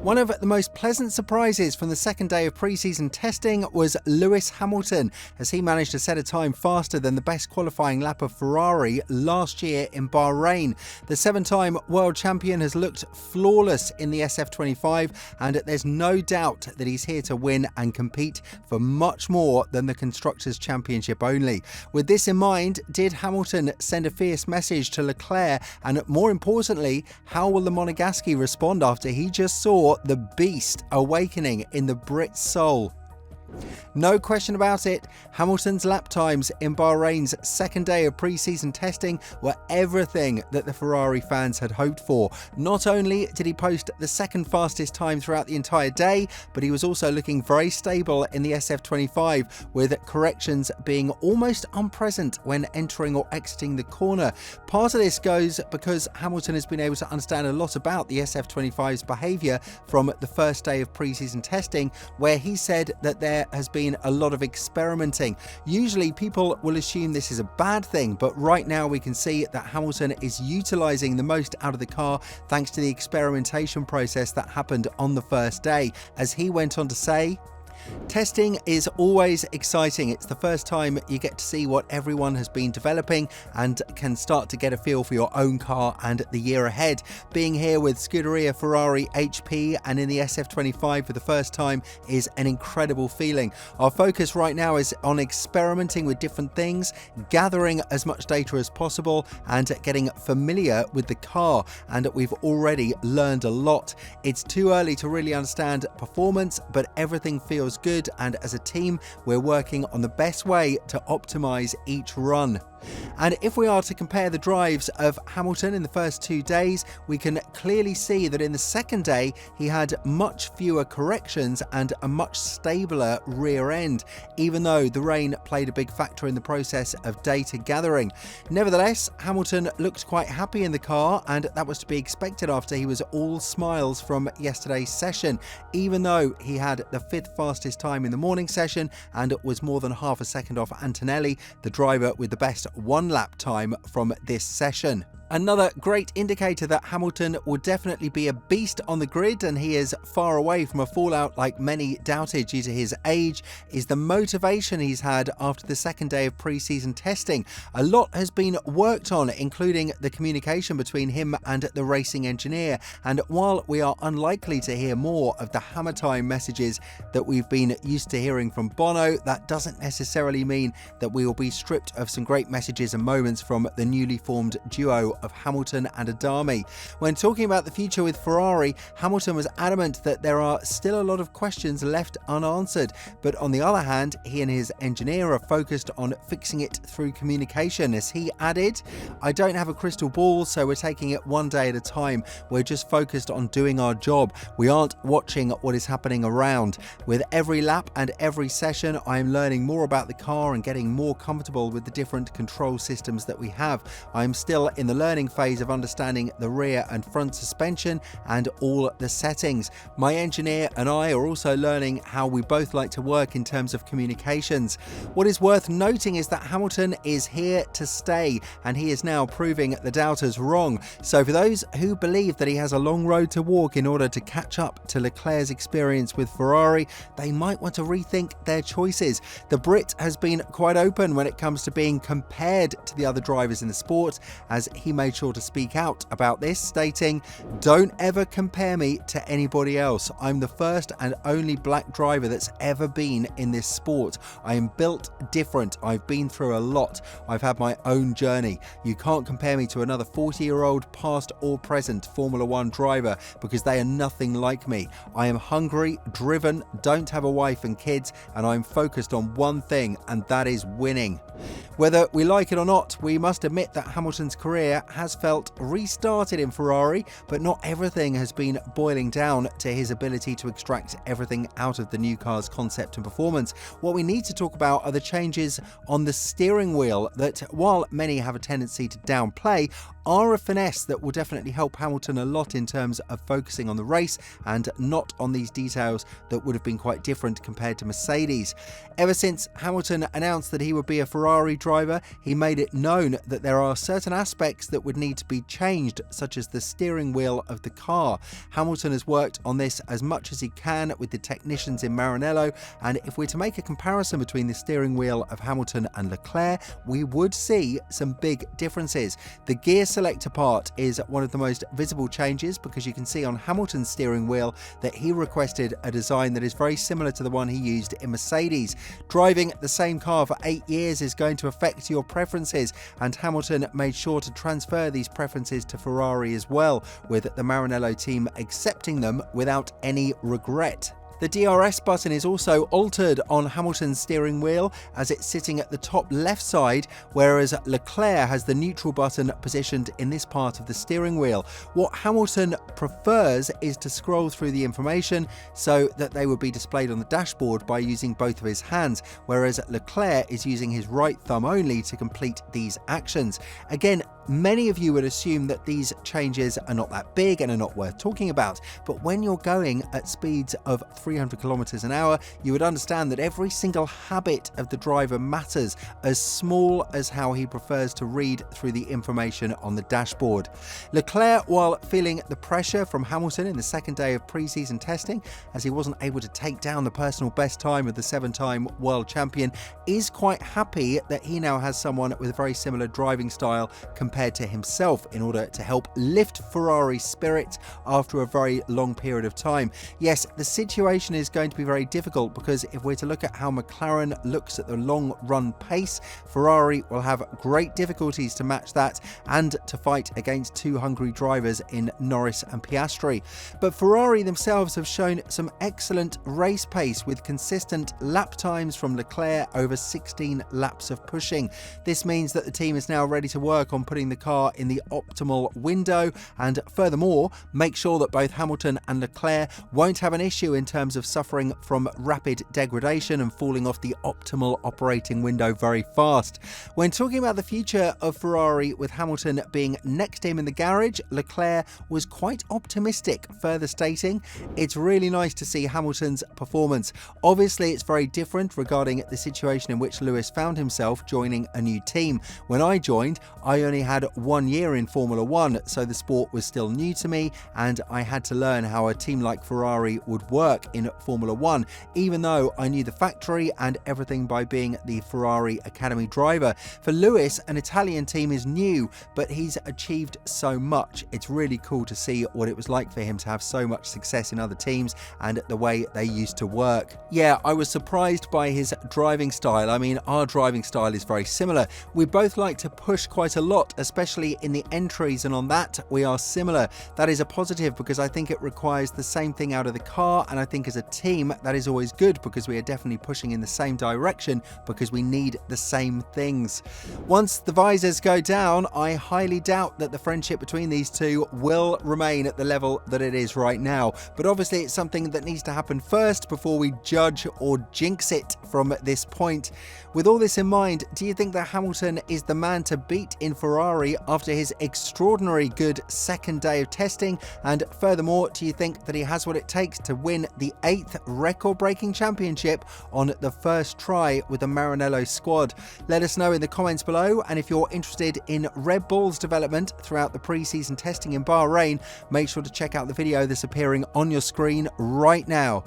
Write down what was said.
One of the most pleasant surprises from the second day of pre-season testing was Lewis Hamilton, as he managed to set a time faster than the best qualifying lap of Ferrari last year in Bahrain. The 7-time world champion has looked flawless in the SF25, and there's no doubt that he's here to win and compete for much more than the Constructors' Championship only. With this in mind, did Hamilton send a fierce message to Leclerc, and more importantly, how will the Monegasque respond after he just saw the beast awakening in the Brit soul? No question about it, Hamilton's lap times in Bahrain's second day of pre-season testing were everything that the Ferrari fans had hoped for. Not only did he post the second fastest time throughout the entire day, but he was also looking very stable in the SF25, with corrections being almost unpresent when entering or exiting the corner. Part of this goes because Hamilton has been able to understand a lot about the SF25's behaviour from the first day of pre-season testing, where he said that there has been a lot of experimenting. Usually people will assume this is a bad thing, but right now we can see that Hamilton is utilising the most out of the car thanks to the experimentation process that happened on the first day. As he went on to say, testing is always exciting. It's the first time you get to see what everyone has been developing and can start to get a feel for your own car and the year ahead. Being here with Scuderia Ferrari HP and in the SF25 for the first time is an incredible feeling. Our focus right now is on experimenting with different things, gathering as much data as possible and getting familiar with the car, and we've already learned a lot. It's too early to really understand performance, but everything feels good, and as a team we're working on the best way to optimize each run. And if we are to compare the drives of Hamilton in the first 2 days, we can clearly see that in the second day he had much fewer corrections and a much stabler rear end, even though the rain played a big factor in the process of data gathering. Nevertheless, Hamilton looked quite happy in the car, and that was to be expected after he was all smiles from yesterday's session, even though he had the 5th fastest time in the morning session and was more than half a second off Antonelli, the driver with the best one-lap time from this session. Another great indicator that Hamilton will definitely be a beast on the grid, and he is far away from a fallout like many doubted due to his age, is the motivation he's had after the second day of pre-season testing. A lot has been worked on, including the communication between him and the racing engineer, and while we are unlikely to hear more of the hammer time messages that we've been used to hearing from Bono, that doesn't necessarily mean that we will be stripped of some great messages and moments from the newly formed duo of Hamilton and Adami. When talking about the future with Ferrari, Hamilton was adamant that there are still a lot of questions left unanswered, but on the other hand, he and his engineer are focused on fixing it through communication. As he added, "I don't have a crystal ball, so we're taking it one day at a time. We're just focused on doing our job. We aren't watching what is happening around. With every lap and every session, I am learning more about the car and getting more comfortable with the different control systems that we have. I am still in the learning phase of understanding the rear and front suspension and all the settings. My engineer and I are also learning how we both like to work in terms of communications." What is worth noting is that Hamilton is here to stay, and he is now proving the doubters wrong. So for those who believe that he has a long road to walk in order to catch up to Leclerc's experience with Ferrari, they might want to rethink their choices. The Brit has been quite open when it comes to being compared to the other drivers in the sport, as he made sure to speak out about this, stating, "Don't ever compare me to anybody else. I'm the first and only black driver that's ever been in this sport. I am built different. I've been through a lot. I've had my own journey. You can't compare me to another 40-year-old past or present Formula One driver because they are nothing like me. I am hungry, driven, don't have a wife and kids, and I'm focused on one thing, and that is winning." Whether we like it or not, we must admit that Hamilton's career has felt restarted in Ferrari, but not everything has been boiling down to his ability to extract everything out of the new car's concept and performance. What we need to talk about are the changes on the steering wheel that, while many have a tendency to downplay, are a finesse that will definitely help Hamilton a lot in terms of focusing on the race and not on these details that would have been quite quite different compared to Mercedes. Ever since Hamilton announced that he would be a Ferrari driver, he made it known that there are certain aspects that would need to be changed, such as the steering wheel of the car. Hamilton has worked on this as much as he can with the technicians in Maranello, and if we're to make a comparison between the steering wheel of Hamilton and Leclerc, we would see some big differences. The gear selector part is one of the most visible changes, because you can see on Hamilton's steering wheel that he requested a design that is very similar to the one he used in Mercedes. Driving the same car for 8 years is going to affect your preferences, and Hamilton made sure to transfer these preferences to Ferrari as well, with the Maranello team accepting them without any regret. The DRS button is also altered on Hamilton's steering wheel, as it's sitting at the top left side, whereas Leclerc has the neutral button positioned in this part of the steering wheel. What Hamilton prefers is to scroll through the information so that they would be displayed on the dashboard by using both of his hands, whereas Leclerc is using his right thumb only to complete these actions. Again, many of you would assume that these changes are not that big and are not worth talking about, but when you're going at speeds of 300 kilometers an hour, you would understand that every single habit of the driver matters, as small as how he prefers to read through the information on the dashboard. Leclerc, while feeling the pressure from Hamilton in the second day of pre-season testing, as he wasn't able to take down the personal best time of the 7-time world champion, is quite happy that he now has someone with a very similar driving style compared to himself in order to help lift Ferrari's spirit after a very long period of time. Yes, the situation is going to be very difficult, because if we're to look at how McLaren looks at the long run pace, Ferrari will have great difficulties to match that and to fight against two hungry drivers in Norris and Piastri. But Ferrari themselves have shown some excellent race pace, with consistent lap times from Leclerc over 16 laps of pushing. This means that the team is now ready to work on putting the car in the optimal window, and furthermore make sure that both Hamilton and Leclerc won't have an issue in terms of suffering from rapid degradation and falling off the optimal operating window very fast. When talking about the future of Ferrari, with Hamilton being next to him in the garage, Leclerc was quite optimistic, further stating, "It's really nice to see Hamilton's performance. Obviously it's very different regarding the situation in which Lewis found himself joining a new team. When I joined, I only had 1 year in Formula 1, so the sport was still new to me, and I had to learn how a team like Ferrari would work in Formula 1, even though I knew the factory and everything by being the Ferrari Academy driver. For Lewis, an Italian team is new, but he's achieved so much. It's really cool to see what it was like for him to have so much success in other teams and the way they used to work." Yeah, I was surprised by his driving style. I mean, our driving style is very similar. We both like to push quite a lot, especially in the entries, and on that we are similar. That is a positive, because I think it requires the same thing out of the car, and I think as a team that is always good, because we are definitely pushing in the same direction, because we need the same things. Once the visors go down, I highly doubt that the friendship between these two will remain at the level that it is right now, but obviously it's something that needs to happen first before we judge or jinx it from this point. With all this in mind, do you think that Hamilton is the man to beat in Ferrari after his extraordinary good second day of testing? And furthermore, do you think that he has what it takes to win the 8th record-breaking championship on the first try with the Maranello squad? Let us know in the comments below, and if you're interested in Red Bull's development throughout the pre-season testing in Bahrain, make sure to check out the video that's appearing on your screen right now.